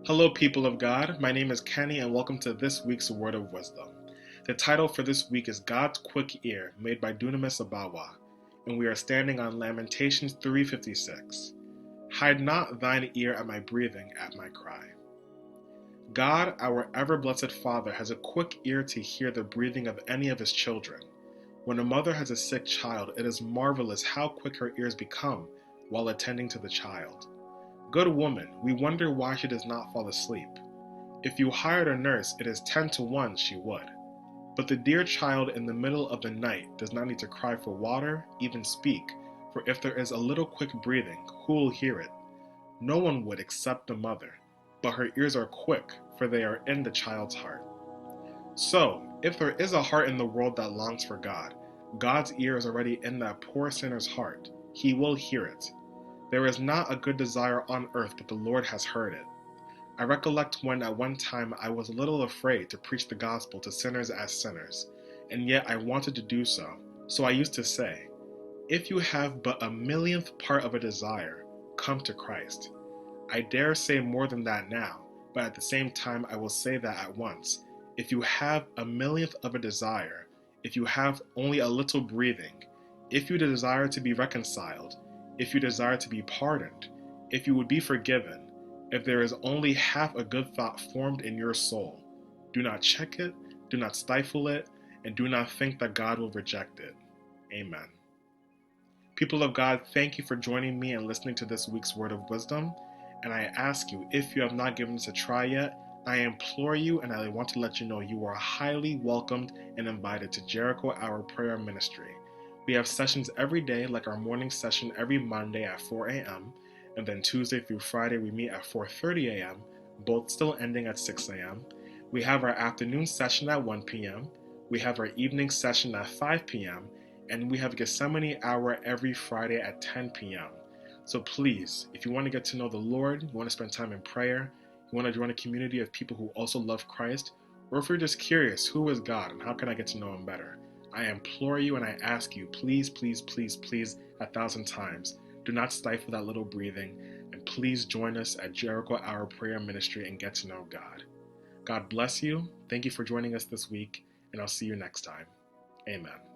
Hello, people of God. My name is Kenny, and welcome to this week's Word of Wisdom. The title for this week is God's Quick Ear, made by Dunamis Abawa, and we are standing on Lamentations 3:56. Hide not thine ear at my breathing, at my cry. God, our ever-blessed Father, has a quick ear to hear the breathing of any of his children. When a mother has a sick child, it is marvelous how quick her ears become while attending to the child. Good woman, we wonder why she does not fall asleep. If you hired a nurse, it is 10 to 1 she would. But the dear child in the middle of the night does not need to cry for water, even speak, for if there is a little quick breathing, who will hear it? No one would except the mother, but her ears are quick, for they are in the child's heart. So, if there is a heart in the world that longs for God, God's ear is already in that poor sinner's heart. He will hear it. There is not a good desire on earth, but the Lord has heard it. I recollect when at one time I was a little afraid to preach the gospel to sinners as sinners, and yet I wanted to do so. So I used to say, if you have but a millionth part of a desire, come to Christ. I dare say more than that now, but at the same time I will say that at once. If you have a millionth of a desire, if you have only a little breathing, if you desire to be reconciled, if you desire to be pardoned, if you would be forgiven, if there is only half a good thought formed in your soul, do not check it, do not stifle it, and do not think that God will reject it. Amen. People of God, thank you for joining me and listening to this week's Word of Wisdom. And I ask you, if you have not given this a try yet, I implore you and I want to let you know you are highly welcomed and invited to Jericho, our prayer ministry. We have sessions every day, like our morning session every Monday at 4 a.m. And then Tuesday through Friday, we meet at 4:30 a.m., both still ending at 6 a.m. We have our afternoon session at 1 p.m. We have our evening session at 5 p.m. And we have Gethsemane Hour every Friday at 10 p.m. So please, if you want to get to know the Lord, you want to spend time in prayer, you want to join a community of people who also love Christ, or if you're just curious, who is God and how can I get to know him better? I implore you and I ask you, please, please, please, please, 1,000 times, do not stifle that little breathing, and please join us at Jericho Our Prayer Ministry and get to know God. God bless you. Thank you for joining us this week, and I'll see you next time. Amen.